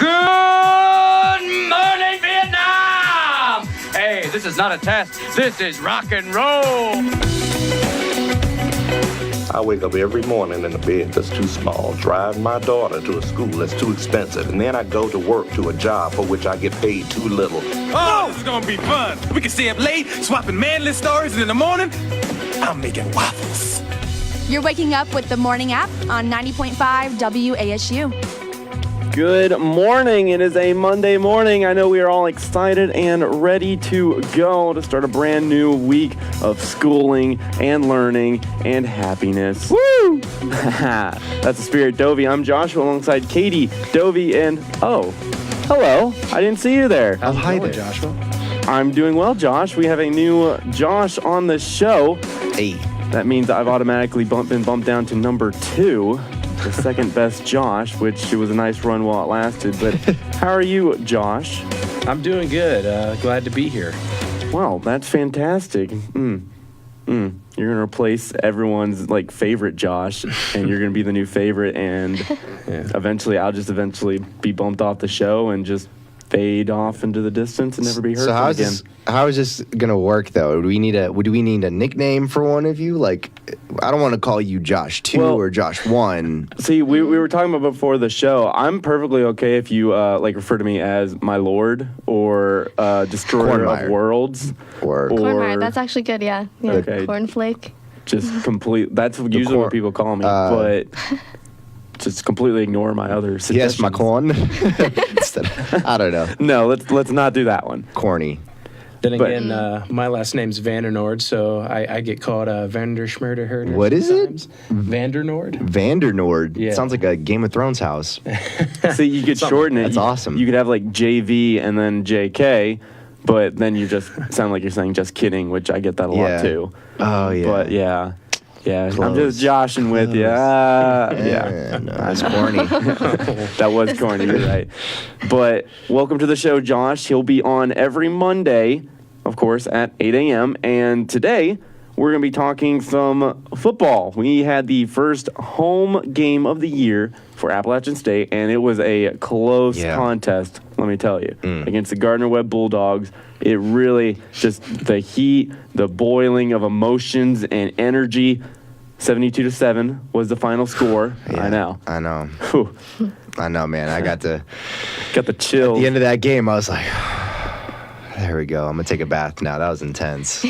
Good morning, Vietnam! Hey, this is not a test. This is rock and roll. I wake up every morning in a bed that's too small, drive my daughter to a school that's too expensive, and then I go to work to a job for which I get paid too little. Oh, this is gonna be fun. We can stay up late, swapping manly stories, and in the morning, I'm making waffles. You're waking up with the morning app on 90.5 WASU. Good morning. It is a Monday morning. I know we are all excited and ready to go to start a brand new week of schooling and learning and happiness. Woo! That's the spirit, Dovy. I'm Joshua alongside Kati, Dovy, and hello. I didn't see you there. Oh, hi there, Joshua. I'm doing well, Josh. We have a new Josh on the show. Hey. That means I've automatically been bumped down to number 2. The second best Josh, which it was a nice run while it lasted. But how are you, Josh? I'm doing good. Glad to be here. Wow, that's fantastic. You're gonna replace everyone's favorite Josh, and you're gonna be the new favorite. And eventually, I'll just be bumped off the show and just fade off into the distance and never be heard from again. How is this gonna work though? Do we need a nickname for one of you? I don't want to call you Josh 2 or Josh 1. See, we were talking about before the show. I'm perfectly okay if you refer to me as my lord or destroyer of worlds or Cornmeyer. That's actually good. Yeah. Okay. Cornflake. Just complete. That's usually what people call me, but. Just completely ignore my other suggestions. Yes, my corn. I don't know. No, let's not do that one. Corny. Then again, my last name's Vandernord, so I get called Vanderschmerderherder. What is sometimes. Vandernord? Vandernord. Yeah. Sounds like a Game of Thrones house. See, you could shorten it. That's awesome. You could have JV and then JK, but then you just sound like you're saying just kidding, which I get that a lot too. Oh, yeah. But yeah. Yeah, Close. I'm just joshing with you. Yeah. No, that's corny. That was corny, you're right. But welcome to the show, Josh. He'll be on every Monday, of course, at 8 a.m. And today, we're going to be talking some football. We had the first home game of the year for Appalachian State, and it was a close contest, let me tell you, against the Gardner-Webb Bulldogs. It really just the heat, the boiling of emotions and energy. 72-7 was the final score. Yeah, I know. Whew. I know, man. I got the chills. At the end of that game, I was like, there we go. I'm gonna take a bath now. That was intense.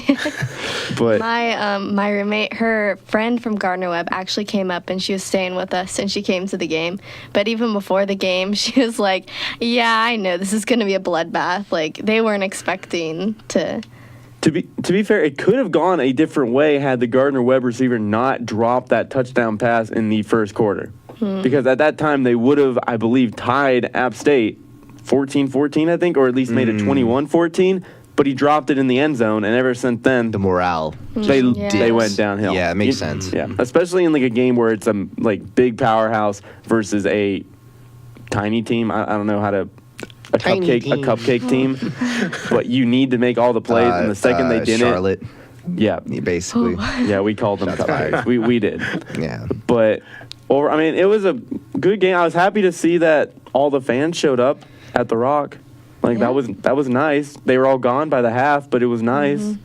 But my roommate, her friend from Gardner-Webb actually came up and she was staying with us and she came to the game. But even before the game, she was like, "Yeah, I know this is gonna be a bloodbath." They weren't expecting to. To be fair, it could have gone a different way had the Gardner-Webb receiver not dropped that touchdown pass in the first quarter. Because at that time, they would have, I believe, tied App State 14-14, I think, or at least made it 21-14. But he dropped it in the end zone, and ever since then, The morale. they went downhill. Yeah, it makes sense. Yeah, especially in a game where it's a big powerhouse versus a tiny team. I don't know how to. A cupcake team, but you need to make all the plays, and the second they didn't, Charlotte. Yeah, Basically. Yeah, we called them cupcakes. We did. Yeah. But it was a good game. I was happy to see that all the fans showed up at the Rock. That was nice. They were all gone by the half, but it was nice.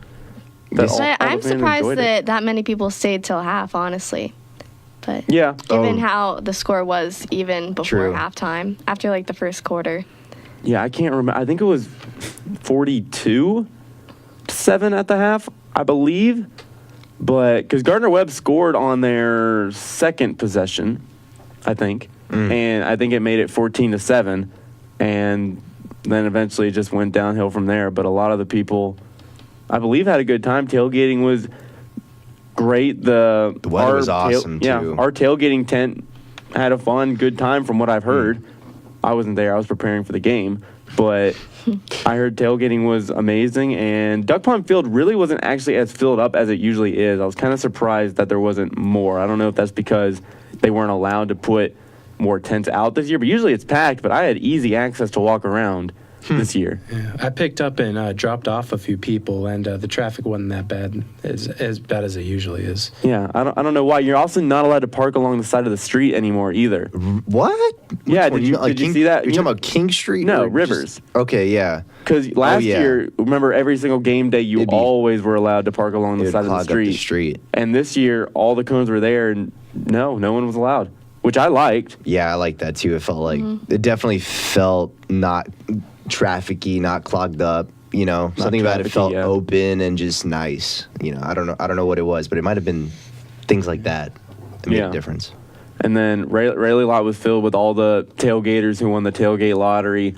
I'm surprised that many people stayed till half, honestly. But given how the score was even before halftime, after the first quarter. Yeah, I can't remember. I think it was 42-7 at the half, I believe. But because Gardner-Webb scored on their second possession, I think. And I think it made it 14-7. And then eventually it just went downhill from there. But a lot of the people, I believe, had a good time. Tailgating was great. The weather was awesome, too. Yeah, our tailgating tent had a fun, good time from what I've heard. I wasn't there. I was preparing for the game. But I heard tailgating was amazing. And Duck Pond Field really wasn't actually as filled up as it usually is. I was kind of surprised that there wasn't more. I don't know if that's because they weren't allowed to put more tents out this year. But usually it's packed. But I had easy access to walk around. this year. Yeah, I picked up and dropped off a few people, and the traffic wasn't that bad, as bad as it usually is. Yeah, I don't know why. You're also not allowed to park along the side of the street anymore either. What? Yeah, Which did one? you see that? You're talking about King Street? No, or Rivers. Okay, yeah. Because last yeah. year, remember, every single game day, you It'd be- always were allowed to park along the It'd side of the clog up street. the street. And this year, all the cones were there, and no one was allowed, which I liked. Yeah, I like that too. It felt like it definitely felt not trafficy, not clogged up. You know, something about it trafficy, felt yeah. open and just nice. You know, I don't know what it was, but it might have been things like that that made Yeah. a difference. And then Rayleigh Lot was filled with all the tailgaters who won the tailgate lottery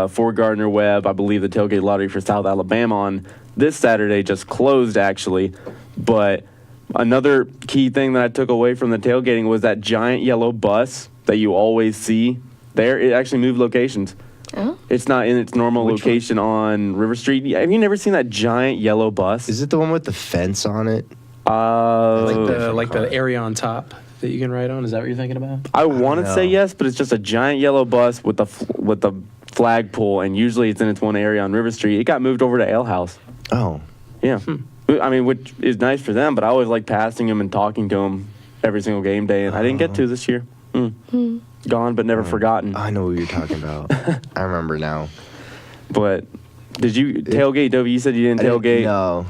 for Gardner Webb. I believe the tailgate lottery for South Alabama on this Saturday just closed, actually. But another key thing that I took away from the tailgating was that giant yellow bus that you always see there. It actually moved locations. Oh. It's not in its normal location on River Street. Have you never seen that giant yellow bus? Is it the one with the fence on it? Like the area on top that you can ride on. Is that what you're thinking about? I want to know. say yes, but it's just a giant yellow bus with the flagpole, and usually it's in its one area on River Street. It got moved over to Ale House. Oh, Yeah. I mean, which is nice for them, but I always like passing them and talking to them every single game day, and I didn't get to this year. Gone but never forgotten. I know what you're talking about. I remember now. But did you tailgate, Dovy? You said you didn't tailgate. No.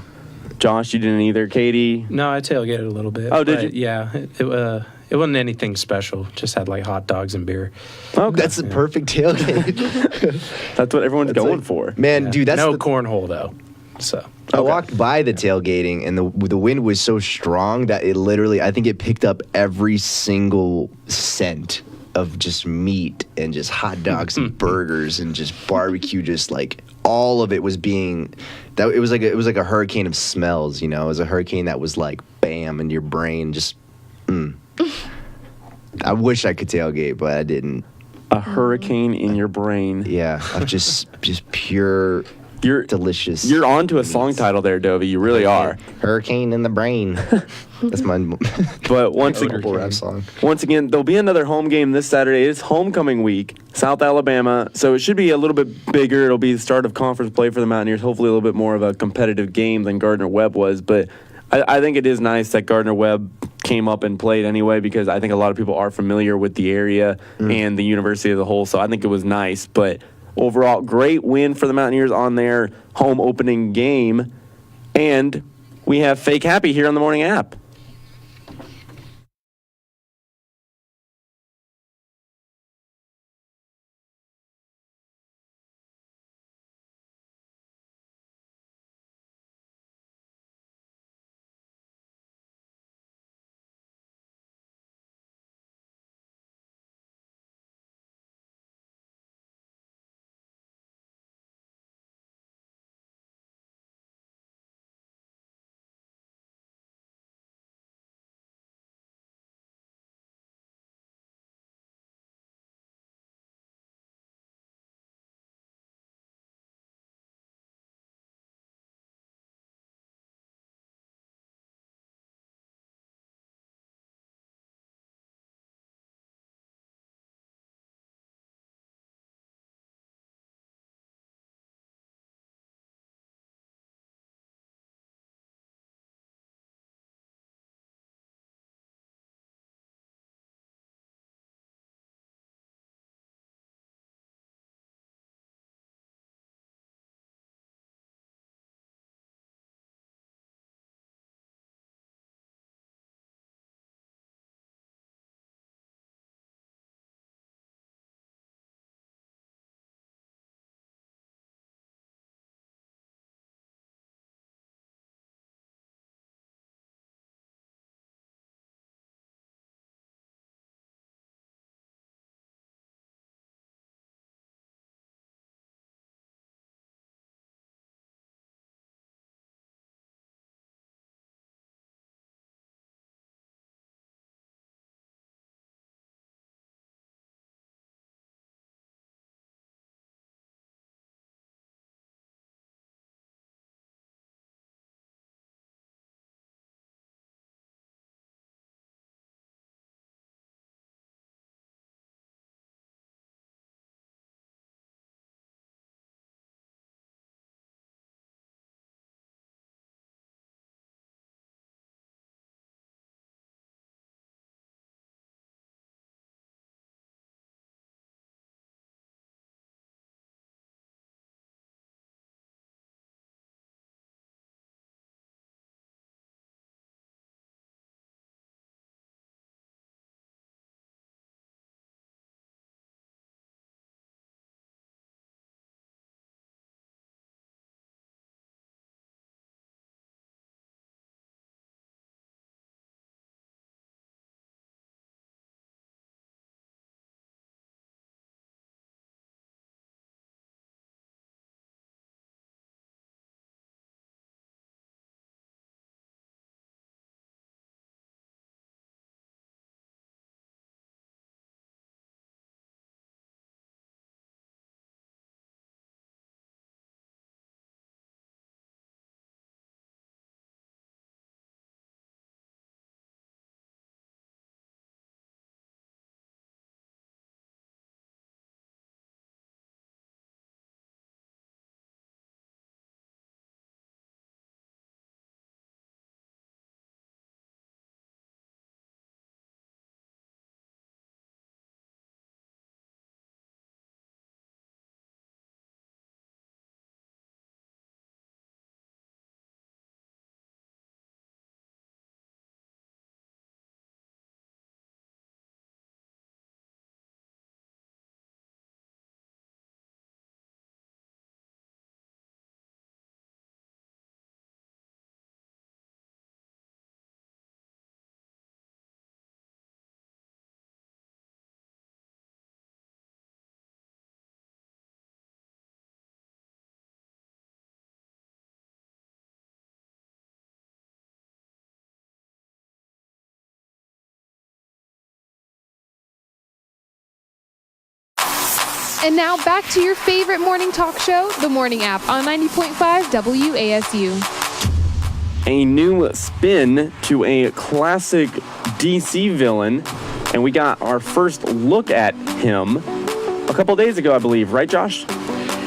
Josh, you didn't either. Katie? No, I tailgated a little bit. Oh, did but you? Yeah, it wasn't anything special. Just had like hot dogs and beer. Okay. That's the perfect tailgate. That's what everyone's going like- for. Man, Yeah. dude, that's no the, cornhole though. So I walked by the tailgating, and the wind was so strong that it literally, I think it picked up every single scent of just meat and just hot dogs and burgers and just barbecue. Just like all of it was being that it was like a hurricane of smells. You know, it was a hurricane that was like bam in your brain. Just, I wish I could tailgate, but I didn't. A hurricane in your brain. Yeah, of just pure. You're delicious. You're onto a song title there, Dovy. You really are. Hurricane in the brain. That's my But once terrible rap song. Once again, there'll be another home game this Saturday. It's homecoming week, South Alabama, so it should be a little bit bigger. It'll be the start of conference play for the Mountaineers. Hopefully, a little bit more of a competitive game than Gardner Webb was. But I think it is nice that Gardner Webb came up and played anyway, because I think a lot of people are familiar with the area and the university as a whole. So I think it was nice. But overall, great win for the Mountaineers on their home opening game. And we have Fake Happy here on the Morning App. And now back to your favorite morning talk show, The Morning App, on 90.5 WASU. A new spin to a classic DC villain, and we got our first look at him a couple days ago, I believe. Right, Josh?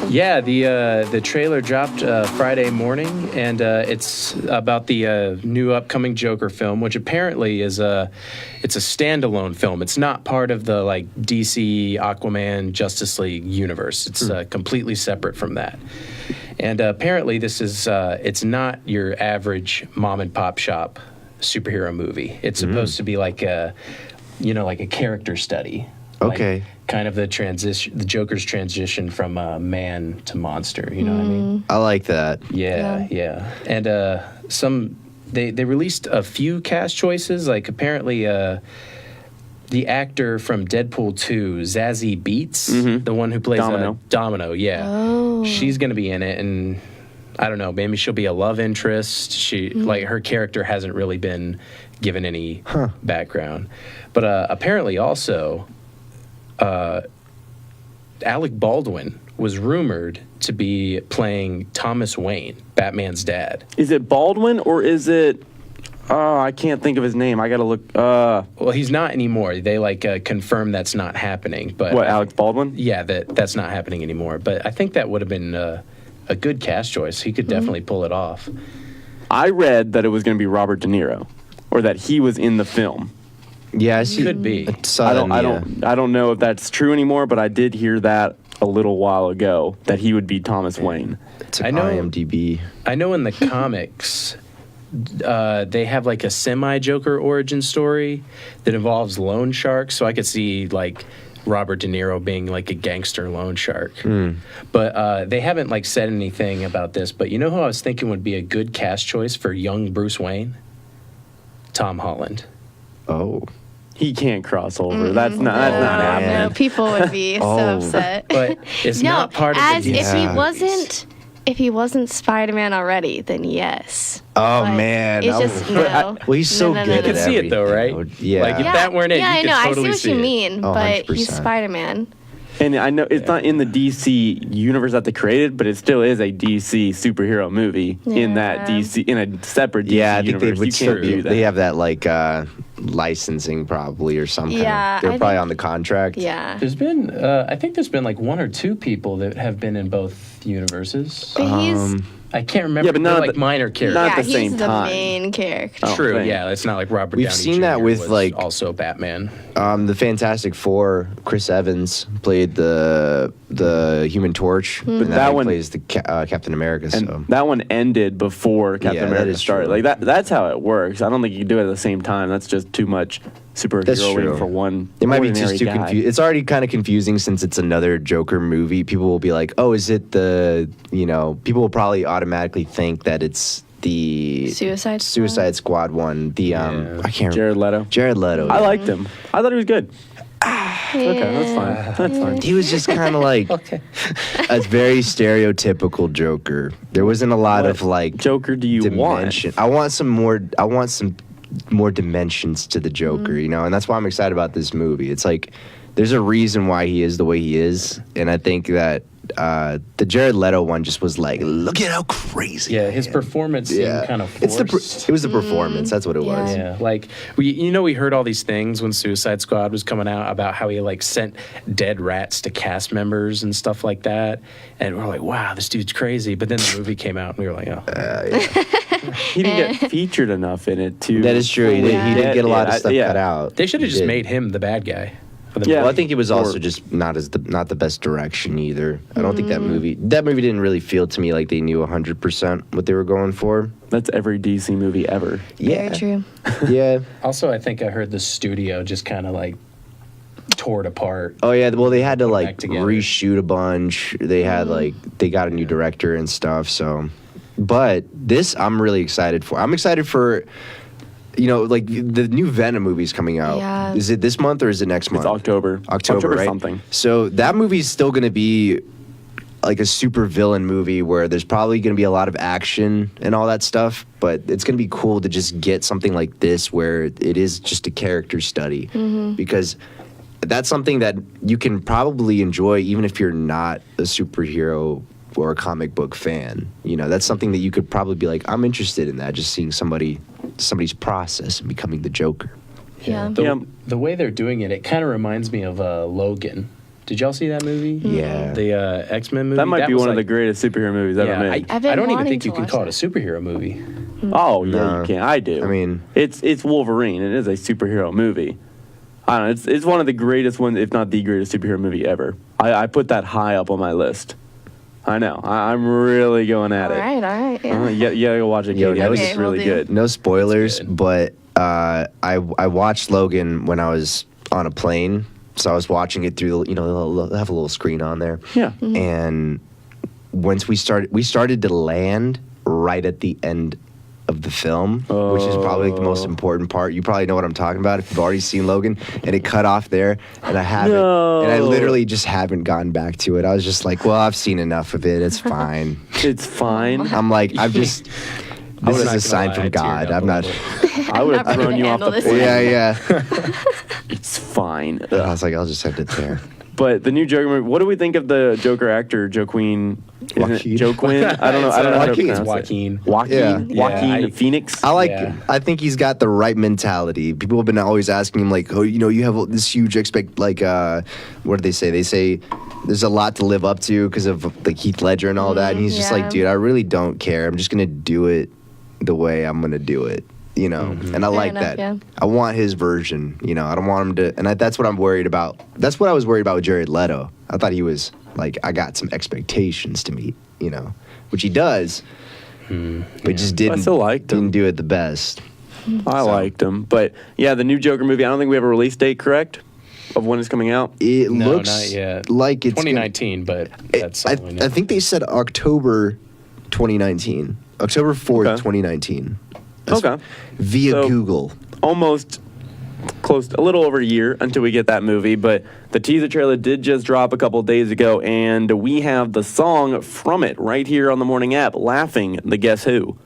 Yeah, the trailer dropped Friday morning, and it's about the new upcoming Joker film, which apparently is it's a standalone film. It's not part of the like DC, Aquaman, Justice League universe. It's completely separate from that. And apparently, this is it's not your average mom and pop shop superhero movie. It's supposed to be like a character study. Okay. Like, kind of the Joker's transition from man to monster. You know what I mean? I like that. Yeah. And they released a few cast choices. Like apparently, the actor from Deadpool 2, Zazie Beetz, the one who plays Domino. Yeah. Oh. She's gonna be in it, and I don't know. Maybe she'll be a love interest. She like her character hasn't really been given any background, but apparently also. Alec Baldwin was rumored to be playing Thomas Wayne, Batman's dad. Is it Baldwin or is it... Oh, I can't think of his name. I gotta look... Well, he's not anymore. They confirmed that's not happening. But what, Alex Baldwin? Yeah, that's not happening anymore. But I think that would have been a good cast choice. He could definitely pull it off. I read that it was going to be Robert De Niro, or that he was in the film. Yeah, I see. Could be. I don't know if that's true anymore, but I did hear that a little while ago that he would be Thomas Wayne. It's IMDb. I know in the comics they have like a semi-Joker origin story that involves loan sharks, so I could see like Robert De Niro being like a gangster loan shark. But they haven't said anything about this, but you know who I was thinking would be a good cast choice for young Bruce Wayne? Tom Holland. Oh. He can't cross over. That's not happening. No, people would be so upset. But it's not part of the DC. If he wasn't Spider-Man already, then yes. Oh, but man. It's just no. Well, he's so good at You can see it, though, right? Yeah. Like, if that weren't it, yeah, you could totally I see what you mean, Oh, but 100%. he's Spider-Man. And I know it's not in the DC universe that they created, but it still is a DC superhero movie in that DC, in a separate DC I think universe. they would You still can't do that. They have that licensing probably or something. Yeah, They're I probably think- on the contract. Yeah. There's been, I think there's been one or two people that have been in both universes. But he's I can't remember. Yeah, but They're not minor characters. not at the he's same the time. main character. True. thanks. Yeah, it's not like Robert We've Downey seen Jr. that with, was also Batman. The Fantastic Four, Chris Evans played the Human Torch, and that that one- plays the Captain America. And So that one ended before Captain Yeah, that America is started. true. Like that's how it works. I don't think you can do it at the same time. That's just too much That's superheroing true. for one. it might be ordinary just too guy. confusing. It's already kind of confusing since it's another Joker movie. People will be like, "Oh, is it the?" People will probably automatically think that it's the Suicide Squad one. The I can't remember. Jared Leto. Jared Leto. I yeah. liked him. I thought he was good. Okay, that's fine. That's fine. He was just kind of like a very stereotypical Joker. There wasn't a lot of Joker do you want? dimension. I want some more dimensions to the Joker, and that's why I'm excited about this movie. It's like there's a reason why he is the way he is, and I think that the Jared Leto one just was like, look at how crazy. Yeah, his performance seemed kind of forced. It was the performance. That's what it was. Yeah, we heard all these things when Suicide Squad was coming out about how he sent dead rats to cast members and stuff like that, and we're like, wow, this dude's crazy. But then the movie came out, and we were like, oh, He didn't get featured enough in it too. That is true. He did get a lot of stuff cut out. they should have He just did. made him the bad guy. Yeah. Well, I think it was also just not the best direction either. I don't think that movie didn't really feel to me like they knew 100% what they were going for. That's every DC movie ever. Yeah. Very true. Yeah. Also, I think I heard the studio just kind of tore it apart. Oh yeah. Well, they had to back together. reshoot a bunch. They had they got a new director and stuff. So, but this I'm really excited for. I'm excited for. The new Venom movie's coming out. Yeah. Is it this month or is it next month? It's October. October, right? something. So that movie's still going to be like a super villain movie where there's probably going to be a lot of action and all that stuff, but it's going to be cool to just get something like this where it is just a character study because that's something that you can probably enjoy even if you're not a superhero or a comic book fan. You know, that's something that you could probably be like, I'm interested in that, just seeing somebody's process and becoming the Joker. Yeah. The way they're doing it, it kind of reminds me of Logan. Did y'all see that movie? Yeah. The X-Men movie? That might be was one of the greatest superhero movies ever made. I've been I don't even wanting think to you can watch call it a that. superhero movie. Oh, yeah, No. you can. I do. I mean, it's Wolverine. It is a superhero movie. I don't know. It's one of the greatest ones, if not the greatest superhero movie ever. I put that high up on my list. I know. I'm really going at it. All right. Yeah. You gotta go watch it, Yo, Katie. I think okay, it's really will do. good. no spoilers, That's good. but I watched Logan when I was on a plane. So I was watching it through, they have a little screen on there. Yeah. And once we started to land right at the end of the film, which is probably the most important part. You probably know what I'm talking about if you've already seen Logan, and it cut off there, and I haven't, and I literally just haven't gotten back to it. I was just like, well, I've seen enough of it. It's fine. It's fine. I'm like, this was is not a sign gonna lie, from I teared God. up I'm a not. little I would have not thrown gonna you off handle the this. plane. Yeah. It's fine. I was like, I'll just end it there. But the new Joker movie, what do we think of the Joker actor, Joaquin? Joaquin. Joaquin? I don't know. I don't know how to Joaquin. pronounce Joaquin. it. Joaquin. Yeah. Joaquin Yeah, Phoenix. I think he's got the right mentality. People have been always asking him, like, oh, you have this huge what do they say? They say there's a lot to live up to because of like Heath Ledger and all that. And he's just like, dude, I really don't care. I'm just gonna do it the way I'm gonna do it. And I like enough, that. yeah. I want his version. I don't want him to. And that's what I'm worried about. That's what I was worried about with Jared Leto. I thought he was like, I got some expectations to meet. Which he does. But he just didn't. I still liked him. Didn't do it the best. I liked him. But yeah, the new Joker movie, I don't think we have a release date, correct? Of when it's coming out? It No, looks not yet. like it's 2019, but that's I, all we know. I think they said October 2019. October 4th, Okay. 2019. Okay. Via So- Google. Almost close, a little over a year until we get that movie. But the teaser trailer did just drop a couple days ago, and we have the song from it right here on the morning app, Laughing, the Guess Who.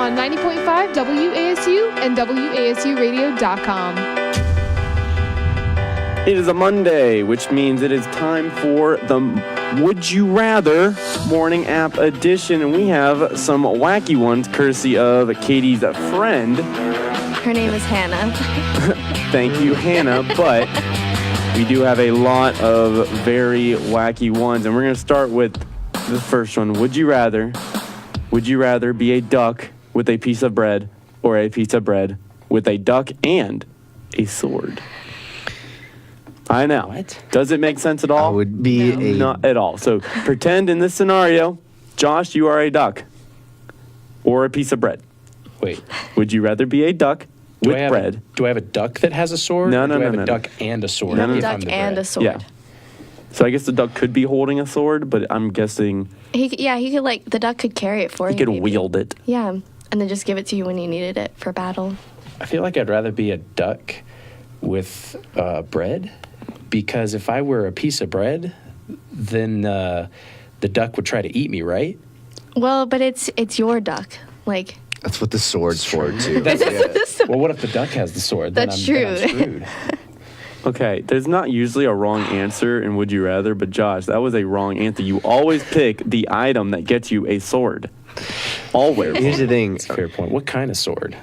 on 90.5 WASU and WASUradio.com. It is a Monday, which means it is time for the Would You Rather Morning App Edition. And we have some wacky ones courtesy of Katie's friend. Her name is Hannah. Thank you, Hannah. But we do have a lot of very wacky ones. And we're going to start with the first one. Would you rather be a duck with a piece of bread or a piece of bread with a duck and a sword? I know. What? Does it make sense at all? I would be Not at all. So pretend in this scenario, Josh, you are a duck or a piece of bread. Wait. Would you rather be a duck with bread? Do I have a duck that has a sword? No, or no, do I no, have no, a no. duck and a sword? You have a if I'm duck the and bread? a sword. Yeah. So I guess the duck could be holding a sword, but I'm guessing He could like, the duck could carry it for he you. could maybe. wield it. Yeah, and then just give it to you when you needed it for battle. I feel like I'd rather be a duck with bread, because if I were a piece of bread, then the duck would try to eat me, right? Well, but it's your duck. Like, That's what the sword's for, too. Well, what if the duck has the sword? Then That's then I'm true. screwed. Okay, there's not usually a wrong answer in Would You Rather, but Josh, that was a wrong answer. You always pick the item that gets you a sword. Always. Here's the thing. That's a fair point. What kind of sword?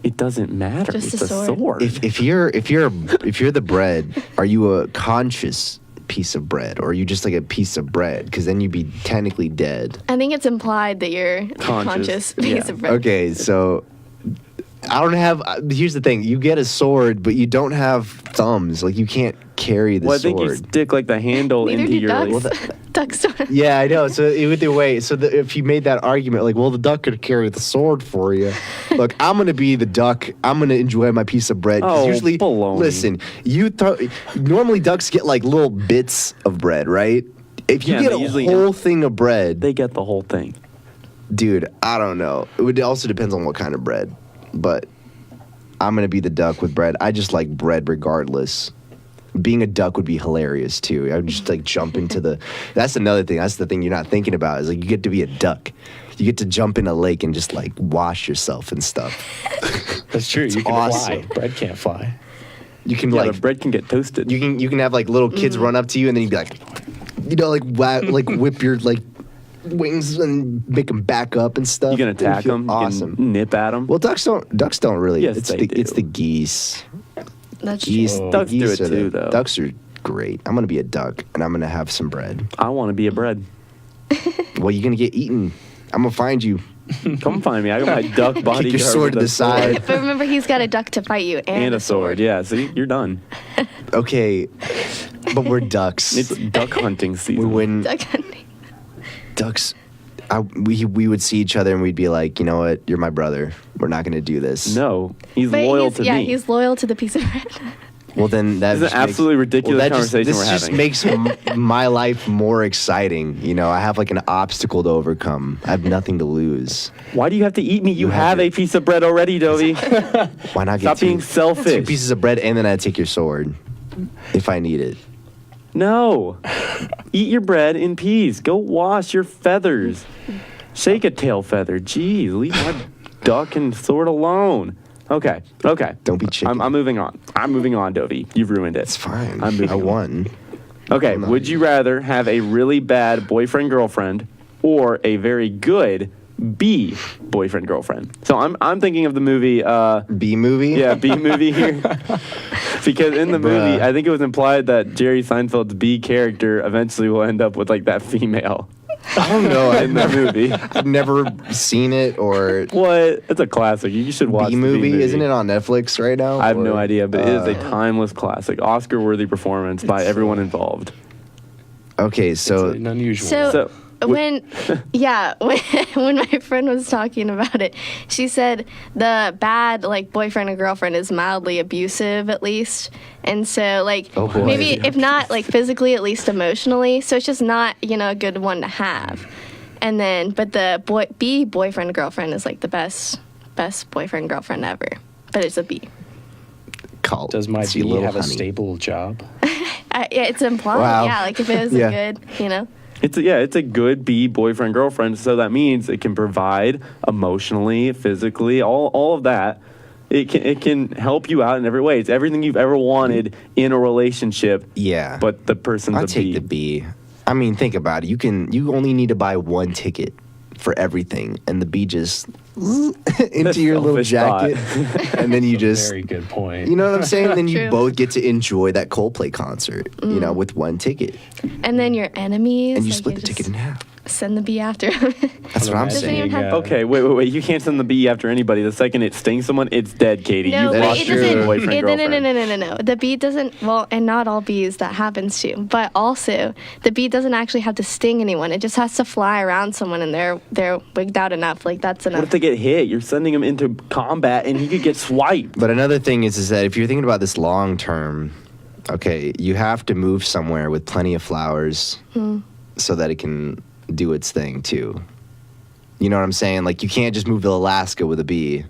It doesn't matter. Just it's a a sword. sword. If you're the bread, are you a conscious piece of bread, or are you just like a piece of bread? Because then you'd be technically dead. I think it's implied that you're a Conscious. conscious piece Yeah. of bread. Okay, so I don't have. Here's the thing: you get a sword, but you don't have thumbs. Like you can't carry the Well, I sword. think you stick like the handle Neither into do your ducks. like, Ducks don't. Yeah, I know. So either way, if you made that argument, like, well, the duck could carry the sword for you. Look, I'm gonna be the duck. I'm gonna enjoy my piece of bread. 'Cause Oh, usually, baloney. listen, normally ducks get like little bits of bread, right? If you Yeah, get they a usually- whole thing of bread, they get the whole thing. dude, I don't know. It also depends on what kind of bread, but I'm gonna be the duck with bread. I just like bread regardless. Being a duck would be hilarious too. I would just like jump into the. That's another thing. That's the thing you're not thinking about is like you get to be a duck. You get to jump in a lake and just like wash yourself and stuff. That's true. You can awesome. fly. Bread can't fly. You can Yeah, like but bread can get toasted. you can have like little kids run up to you and then you'd be like, like whip your like wings and make them back up and stuff. You can It would attack feel them. Awesome. You can nip at them. Well, ducks don't really. Yes, it's they it's do. the geese. That's Geese, true. Ducks do geese it are the- too, though. Ducks are great. I'm gonna be a duck and I'm gonna have some bread. I want to be a bread. Well, you're gonna get eaten. I'm gonna find you. Come find me. I got my duck body. Kick your sword to the side. But remember, he's got a duck to fight you And a sword. Yeah, so you're done. Okay, but we're ducks. It's duck hunting we season. win. Duck hunting. Ducks. We would see each other and we'd be like, you know what? You're my brother. We're not gonna do this. No, he's But loyal he's, to yeah, me. he's loyal to the piece of bread. Well, then that This is just an makes- absolutely ridiculous that conversation this we're just having. makes my life more exciting. You know, I have like an obstacle to overcome. I have nothing to lose. Why do you have to eat me? You have have your- a piece of bread already, Dovy. Why not get Stop being two selfish. pieces of bread and then I take your sword if I need it? No. Eat your bread in peace. Go wash your feathers. Shake a tail feather. Jeez, leave my duck and sword alone. Okay. Don't be chicken. I'm moving on. I'm moving on, Dovy. You've ruined it. It's fine. I'm moving I on. won. Okay, I'm not- would you rather have a really bad boyfriend-girlfriend or a very good B boyfriend-girlfriend? So I'm thinking of the movie, B movie? yeah, B movie here. Because in the movie, Bruh. I think it was implied that Jerry Seinfeld's B character eventually will end up with like that female I don't know. in the movie. I've never seen it or What? It's a classic. You should watch B the movie. Isn't it on Netflix right now? I have no Or- idea, but it is a timeless classic. Oscar-worthy performance by everyone involved. Okay, so It's unusual. So, So, when my friend was talking about it, she said the bad like boyfriend or girlfriend is mildly abusive at least, and so like Oh, boy. maybe if not like physically, at least emotionally. So it's just not a good one to have. And then, but the B boyfriend or girlfriend is like the best boyfriend girlfriend ever, but it's a B. cult. Does my See, B little have a honey. stable job? Yeah, it's implied. Wow. Yeah, like if it is Yeah. a good, It's a good bee boyfriend girlfriend. So that means it can provide emotionally, physically, all of that. It can help you out in every way. It's everything you've ever wanted in a relationship. Yeah. But the person's I'll a take bee. the bee. I mean, think about it. You only need to buy one ticket for everything, and the bee just into your little selfish jacket, and then you just, Very good point. you know what I'm saying? Then you True. both get to enjoy that Coldplay concert, with one ticket, And then your enemies. and you like, split the just ticket in half. Send the bee after him. That's what I'm Doesn't saying. even have- Okay, wait. You can't send the bee after anybody. The second it stings someone, it's dead, Katie. No, You've but lost it your doesn't. boyfriend, girlfriend. No. The bee doesn't. Well, and not all bees that happens to. But also, the bee doesn't actually have to sting anyone. It just has to fly around someone, and they're wigged out enough. Like that's What enough. if they get hit? You're sending them into combat, and he could get swiped. But another thing is that if you're thinking about this long term, okay, you have to move somewhere with plenty of flowers so that it can do its thing too. You know what I'm saying? Like you can't just move to Alaska with a bee.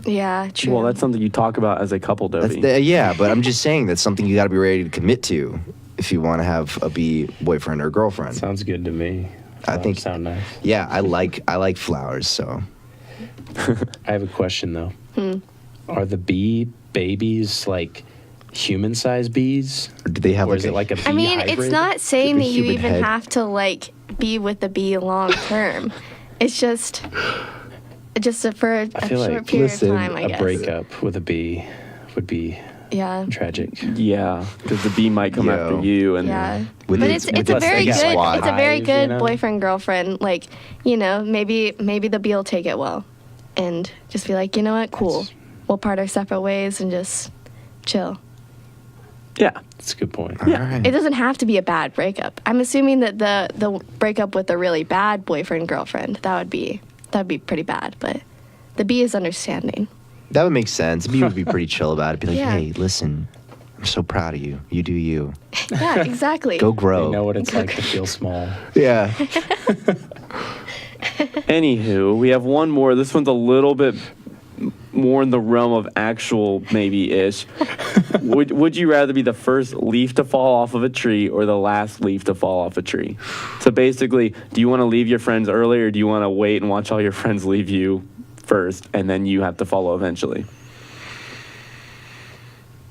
Yeah, true. Well, that's something you talk about as a couple, Dovy. Yeah, but I'm just saying that's something you got to be ready to commit to if you want to have a bee boyfriend or girlfriend. Sounds good to me. I think sound nice. Yeah, I like flowers, so I have a question though. Are the bee babies like human-sized bees? do they have Or is it like a bee I mean, hybrid? it's not saying With that a you human even head. have to like be with the bee long term. It's just for a I feel short like period listen, of time, I a guess. breakup with a bee would be Yeah. tragic. Yeah, because the bee might come Yo. after you, and Yeah. With But its- it's with a its very big good squad. it's a very Hive, good you know? boyfriend girlfriend. Like, maybe the bee will take it well and just be like, you know what, cool. We'll part our separate ways and just chill. yeah. That's a good point. all right. It doesn't have to be a bad breakup. I'm assuming that the breakup with a really bad boyfriend girlfriend, that'd be pretty bad, but the bee is understanding. That would make sense. Bee would be pretty chill about it. Be like, Yeah. hey, listen, I'm so proud of you. You do you. Yeah, exactly. Go They grow. know what it's like to feel small. Yeah. Anywho, we have one more. This one's a little bit more in the realm of actual maybe-ish. Would you rather be the first leaf to fall off of a tree or the last leaf to fall off a tree? So basically, do you want to leave your friends early, or do you want to wait and watch all your friends leave you first, and then you have to follow eventually?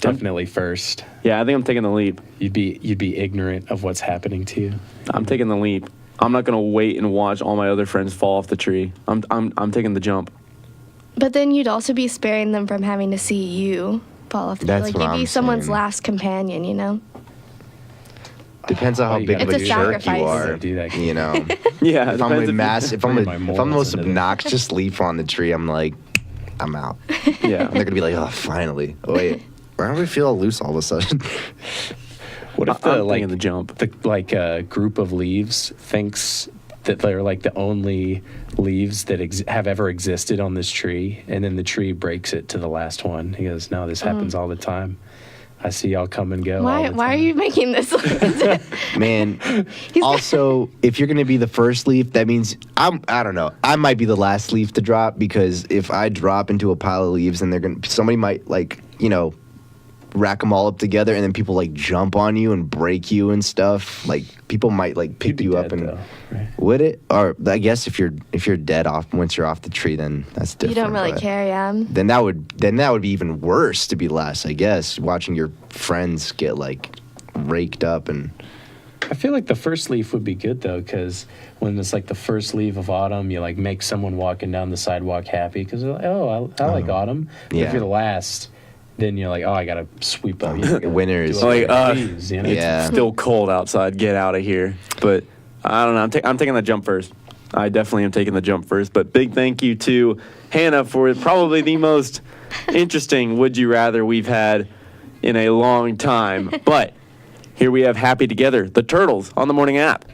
Definitely first. Yeah, I think I'm taking the leap. You'd be ignorant of what's happening to you. I'm taking the leap. I'm not gonna wait and watch all my other friends fall off the tree. I'm taking the jump. But then you'd also be sparing them from having to see you fall off the tree. That's Like what you'd be I'm someone's saying. last companion, you know? Depends on how you big of gotta a It's a jerk sacrifice. you are. Do that. You know, Yeah, if I'm a mass, if I'm Bring my the morals most into this. obnoxious leaf on the tree, I'm like, I'm out. yeah. And they're gonna be like, oh, finally. Oh, wait, why do we feel all loose all of a sudden? What if I'm the thinking the jump. the group of leaves thinks that they're like the only leaves that have ever existed on this tree, and then the tree breaks it to the last one? He goes, "No, this happens all the time. I see y'all come and go." all Why the are time." you making this? Man, also, if you're gonna be the first leaf, that means I don't know. I might be the last leaf to drop, because if I drop into a pile of leaves, and somebody might, like, rack them all up together, and then people like jump on you and break you and stuff. Like people might like You'd pick be you dead, up and though, right? would it? Or I guess if you're dead off once you're off the tree, then that's You different. don't really but care, yeah. Then that would be even worse to be last, I guess. Watching your friends get like raked up and. I feel like the first leaf would be good though, because when it's like the first leaf of autumn, you like make someone walking down the sidewalk happy because they're like, oh, I like autumn. But Yeah. if you're the last, then you're like, oh, I gotta sweep up. Winners. Like, Leaves, you know? Yeah. Still cold outside. Get out of here. But I don't know. I'm taking the jump first. I definitely am taking the jump first. But big thank you to Hannah for probably the most interesting Would You Rather we've had in a long time. But here we have Happy Together, the Turtles, on the Morning App.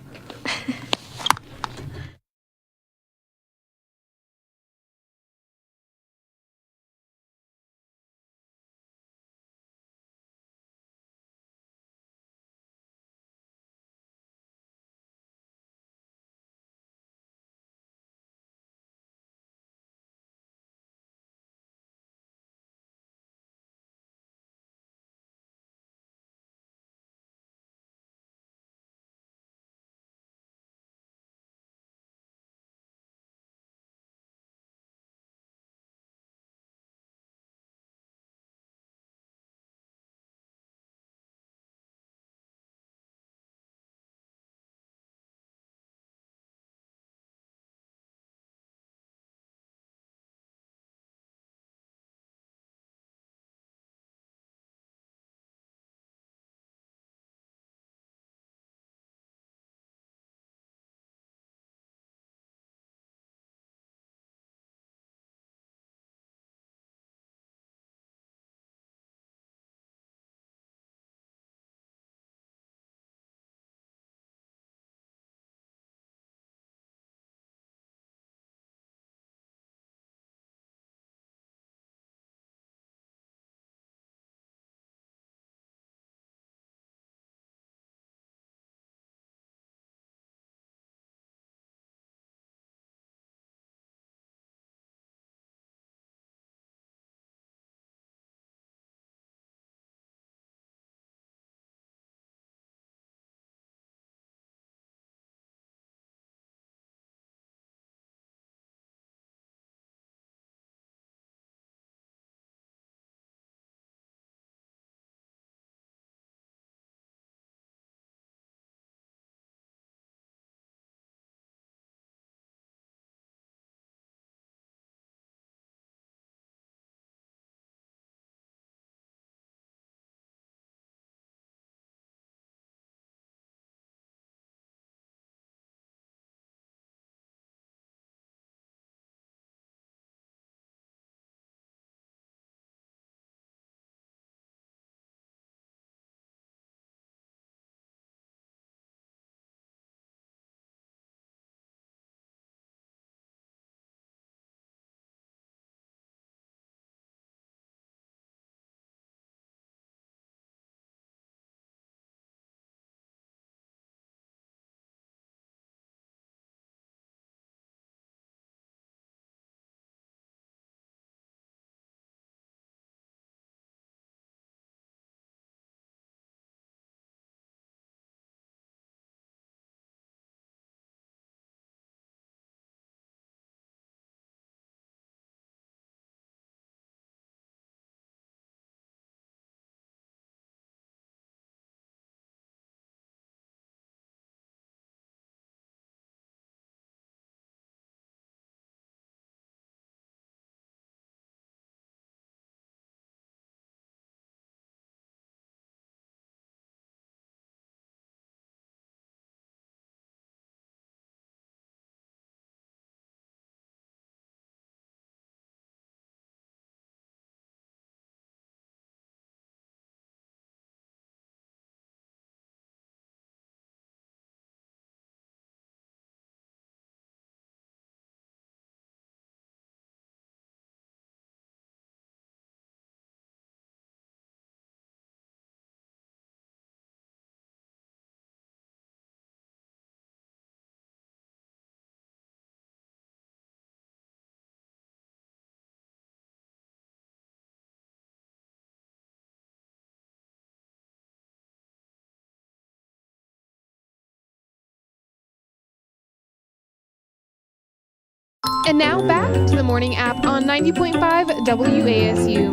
And now back to the morning app on 90.5 WASU.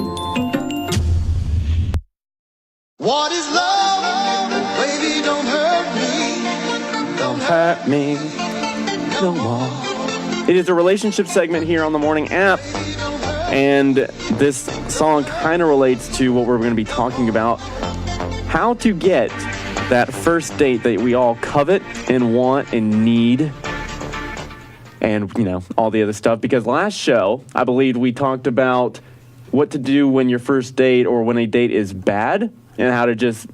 What is love? Baby, don't hurt me. Don't Hurt me no more. It is a relationship segment here on the morning app, and this song kind of relates to what we're going to be talking about: how to get that first date that we all covet and want and need, and all the other stuff. Because last show, I believe we talked about what to do when your first date or when a date is bad, and how to just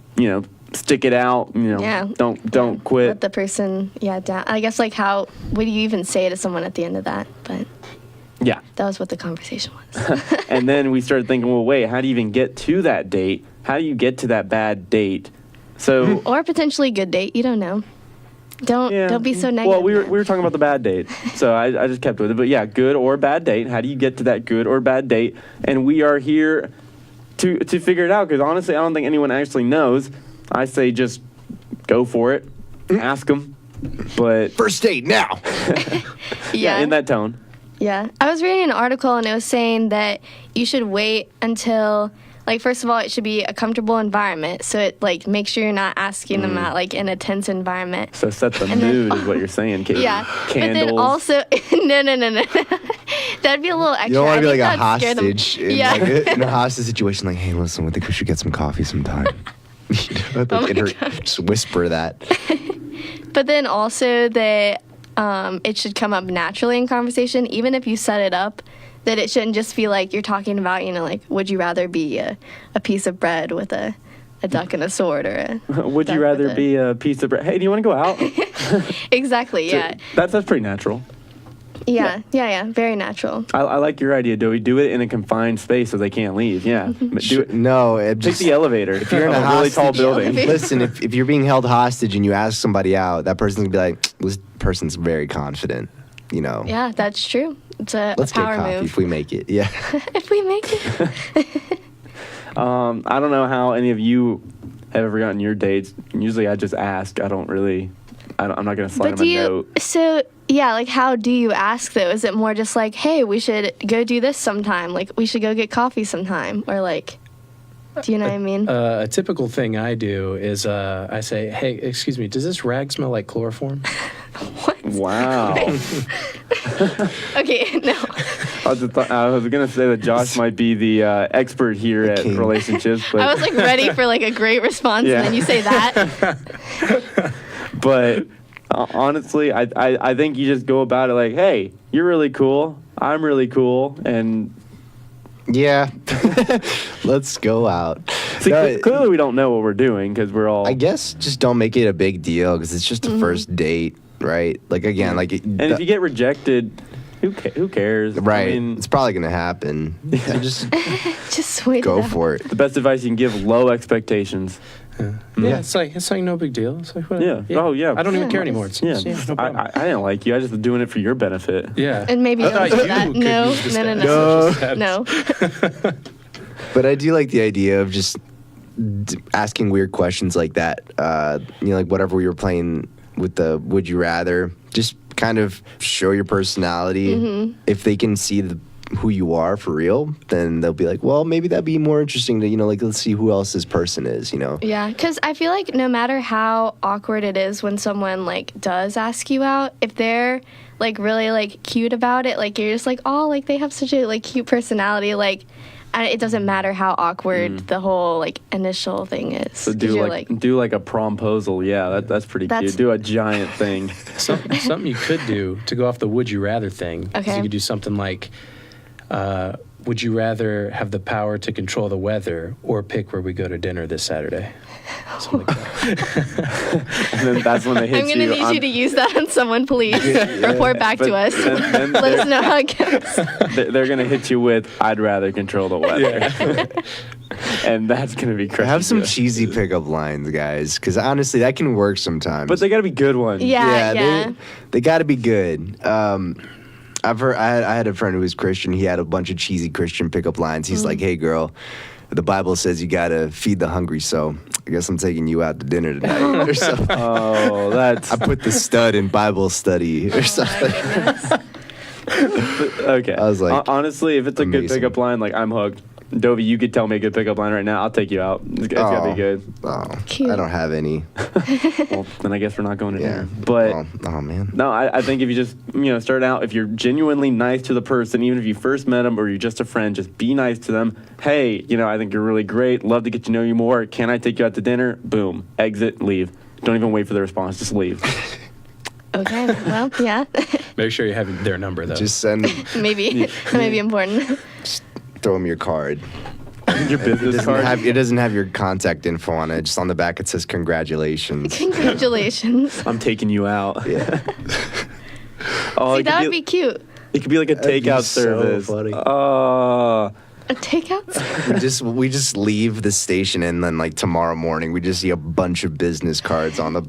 stick it out, don't quit. Let the person, down. I guess, what do you even say to someone at the end of that? But yeah, that was what the conversation was. And then we started thinking, well, wait, how do you even get to that date? How do you get to that bad date? So or potentially good date. You don't know. Don't be so negative. Well, we were talking about the bad date, so I just kept with it. But yeah, good or bad date. How do you get to that good or bad date? And we are here to figure it out, because honestly, I don't think anyone actually knows. I say just go for it. Ask them. But First date now. Yeah. In that tone. Yeah. I was reading an article, and it was saying that you should wait until, first of all, it should be a comfortable environment. So it, make sure you're not asking them out, in a tense environment. So set the mood is what you're saying, Kate. Yeah. Candles. But then also, no. That'd be a little extra. You don't want to be like a that'd scare them. hostage in a hostage situation. Hey, listen, I think we should get some coffee sometime. Just whisper that. But then also that it should come up naturally in conversation, even if you set it up. That it shouldn't just be you're talking about, would you rather be a piece of bread with a duck and a sword, or would you rather be a piece of bread? Hey, do you want to go out? Exactly, yeah. That's pretty natural. Yeah, very natural. I like your idea, Dovy. Do it in a confined space so they can't leave. Yeah. Do it. No, Take the elevator. If you're in a really tall building. Listen, if you're being held hostage and you ask somebody out, that person's gonna be like, this person's very confident. Yeah, that's true. It's Let's a power get coffee move. if we make it. Yeah. If we make it. I don't know how any of you have ever gotten your dates. Usually I just ask. I'm not going to slide them a note. So, yeah, how do you ask, though? Is it more just hey, we should go do this sometime? We should go get coffee sometime? Or, do you know what I mean? A typical thing I do is I say, hey, excuse me, does this rag smell like chloroform? What? Wow. Okay, no. I was going to say that Josh might be the expert here at relationships. But I was ready for a great response, and then you say that. But honestly, I think you just go about it hey, you're really cool, I'm really cool, and yeah, let's go out. See, clearly we don't know what we're doing, because we're all. I guess just don't make it a big deal, because it's just a first date, right? And if you get rejected, who cares? Right. I mean, it's probably gonna happen. So just wait. Go for it. The best advice you can give: low expectations. Yeah, it's no big deal. It's whatever. Yeah. Oh, yeah. I don't even care anymore. It's no problem. I didn't like you. I just was doing it for your benefit. Yeah. And maybe don't do that. No. But I do like the idea of just asking weird questions like that. Whatever we were playing with the Would You Rather, just kind of show your personality. Mm-hmm. If they can see who you are for real, then they'll be like, well, maybe that'd be more interesting to, let's see who else this person is, Yeah, because I feel no matter how awkward it is when someone, does ask you out, if they're, really, cute about it, you're just oh, they have such a, cute personality, it doesn't matter how awkward the whole, initial thing is. So do a promposal. Yeah, that's pretty cute. Do a giant thing. Something you could do to go off the Would You Rather thing. Okay. So you could do something like, would you rather have the power to control the weather or pick where we go to dinner this Saturday? Something like that. And then that's when they hit you. I'm going to need you to use that on someone, please. Report back to us. Let us know how it goes. They're going to hit you with, I'd rather control the weather. Yeah. And that's going to be crazy. Have some cheesy pickup lines, guys, because honestly, that can work sometimes. But they got to be good ones. Yeah. They got to be good. I've heard. I had a friend who was Christian. He had a bunch of cheesy Christian pickup lines. He's like, "Hey, girl, the Bible says you gotta feed the hungry, so I guess I'm taking you out to dinner tonight." Or something. Oh, that's. I put the stud in Bible study or something. Okay. I was like, honestly, if it's a good amazing. pickup line, like I'm hooked. Dovy, you could tell me a good pickup line right now. I'll take you out. It's gotta be good. Oh, Cute. I don't have any. Well, then I guess we're not going to Yeah. dinner. But Oh man. no, I think if you just start out, if you're genuinely nice to the person, even if you first met them or you're just a friend, just be nice to them. Hey, I think you're really great. Love to get to know you more. Can I take you out to dinner? Boom. Exit. Leave. Don't even wait for the response. Just leave. Okay, well, yeah. Make sure you have their number though. Just send. Maybe. That may be important. Throw them your card. Your business card. It doesn't have your contact info on it. Just on the back it says congratulations. Congratulations. I'm taking you out. Yeah. Oh, See, it could that be- would be cute. It could be like a That'd be takeout so service. funny. A takeout? we just leave the station and then like tomorrow morning we just see a bunch of business cards on the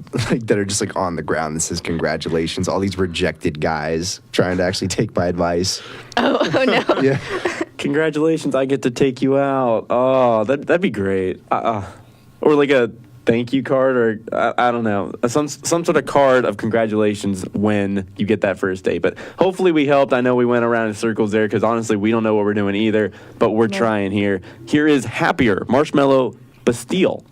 that are just like on the ground that says congratulations. All these rejected guys trying to actually take my advice. Oh no. Yeah. Congratulations, I get to take you out. Oh, that'd be great. Or like a thank you card, or I don't know, some sort of card of congratulations when you get that first date. But hopefully we helped. I know we went around in circles there because honestly we don't know what we're doing either, but we're trying here. Here is Happier, Marshmallow Bastille.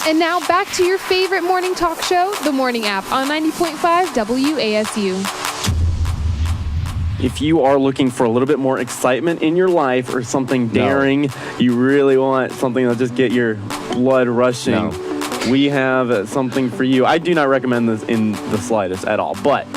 And now back to your favorite morning talk show, The Morning App on 90.5 WASU. If you are looking for a little bit more excitement in your life or something daring, you really want something that'll just get your blood rushing, we have something for you. I do not recommend this in the slightest at all, but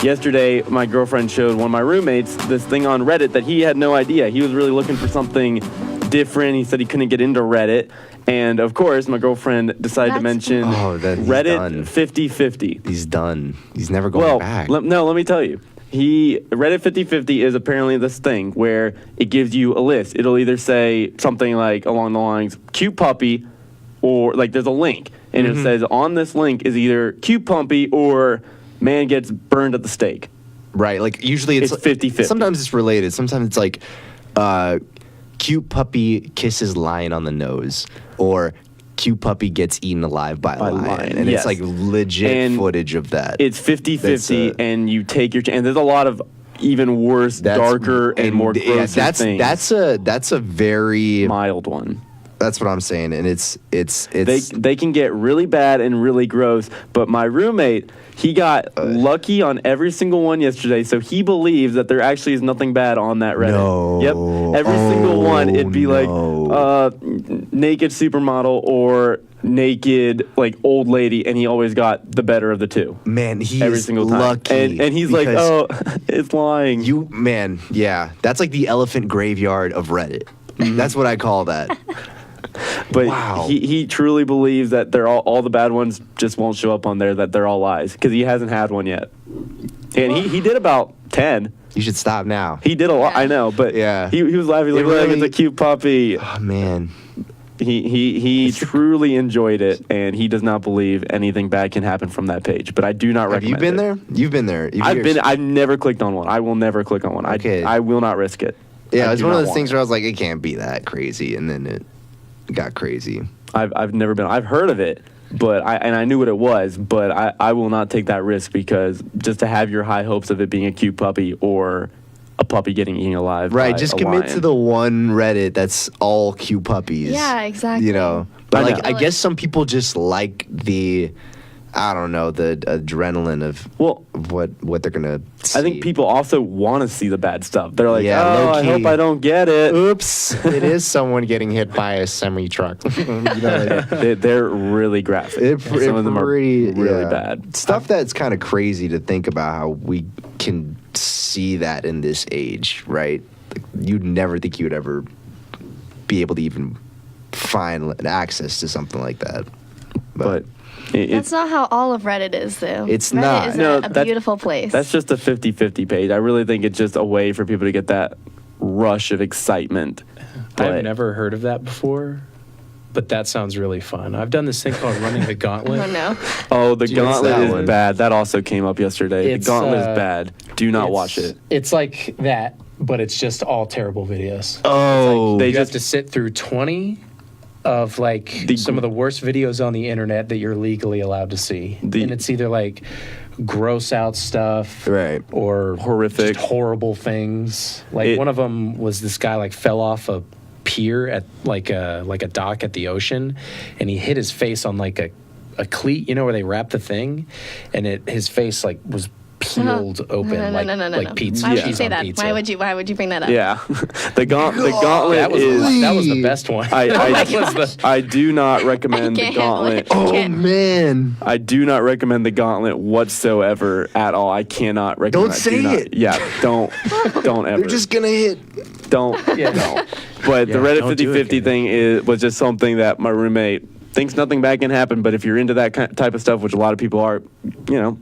yesterday my girlfriend showed one of my roommates this thing on Reddit that he had no idea. He was really looking for something different. He said he couldn't get into Reddit. And of course, my girlfriend decided to mention Reddit 50/50. He's done. He's never going back. Let me tell you. Reddit 50/50 is apparently this thing where it gives you a list. It'll either say something like along the lines, cute puppy, or like there's a link. And it says on this link is either cute puppy or man gets burned at the stake. Right. Like usually it's 50/50. Sometimes it's related. Sometimes it's like cute puppy kisses lion on the nose, or cute puppy gets eaten alive by a lion. And it's like legit footage of that. It's 50/50 and you take your chance. And there's a lot of even worse, darker, and more gross things. That's a very mild one. That's what I'm saying. And it's they can get really bad and really gross. But my roommate, he got lucky on every single one yesterday, so he believes that there actually is nothing bad on that Reddit. No. Yep. Every single one, it'd be like naked supermodel or naked like old lady, and he always got the better of the two. Man, he every is single time. lucky. And he's like, oh, it's lying. Yeah. That's like the elephant graveyard of Reddit. That's what I call that. But he truly believes that they're all the bad ones just won't show up on there, that they're all lies, because he hasn't had one yet. And he did about 10. You should stop now. He did a lot, I know, but he was laughing like, look, it's a cute puppy. Oh, man. He truly enjoyed it, and he does not believe anything bad can happen from that page. But I do not recommend it. Have you been there? You've been there. I've never clicked on one. I will never click on one. Okay. I will not risk it. Yeah, it's one of those things where I was like, it can't be that crazy, and then it got crazy. I've never been. I've heard of it, but I knew what it was, but I will not take that risk, because just to have your high hopes of it being a cute puppy or a puppy getting eaten alive. Right, just commit to the one Reddit that's all cute puppies. Yeah, exactly. You know, but I guess some people just like the, I don't know, the adrenaline of what they're gonna see. I think people also want to see the bad stuff. They're like, low-key. I hope I don't get it. Oops, it is someone getting hit by a semi truck. They're really graphic. Some of them are really bad. Stuff that's kind of crazy to think about how we can see that in this age, right? Like, you'd never think you'd ever be able to even find access to something like that. But that's not how all of Reddit is, though. It's Reddit not. is No, a beautiful place. That's just a 50/50 page. I really think it's just a way for people to get that rush of excitement. I've never heard of that before, but that sounds really fun. I've done this thing called running the gauntlet. Oh, no. Oh, the gauntlet is bad. That also came up yesterday. It's, the gauntlet is bad. Do not watch it. It's like that, but it's just all terrible videos. Oh. You have to sit through 20 of like some of the worst videos on the internet that you're legally allowed to see. And it's either like gross out stuff, right, or horrific, just horrible things. Like one of them was this guy like fell off a pier at like a dock at the ocean, and he hit his face on like a cleat, you know, where they wrap the thing, and his face like was peeled open like pizza. Why would you say that? Why would you bring that up? Yeah, the gauntlet that was the best one. I do not recommend the gauntlet. Oh man, I do not recommend the gauntlet whatsoever at all. I cannot recommend. Don't say it. Yeah, don't ever. They're just gonna hit. Don't. But the Reddit 50/50 thing was just something that my roommate thinks nothing bad can happen. But if you're into that type of stuff, which a lot of people are, you know.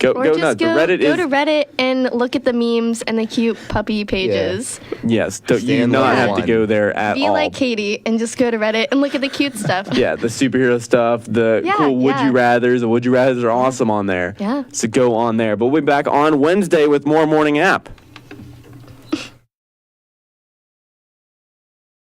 Go nuts. Go to Reddit and look at the memes and the cute puppy pages. Yeah. Yes, you do not have to go there at all. Be like Katie and just go to Reddit and look at the cute stuff. Yeah, the superhero stuff, the cool would you rathers. The would you rathers are awesome on there. Yeah. So go on there. But we'll be back on Wednesday with more Morning App.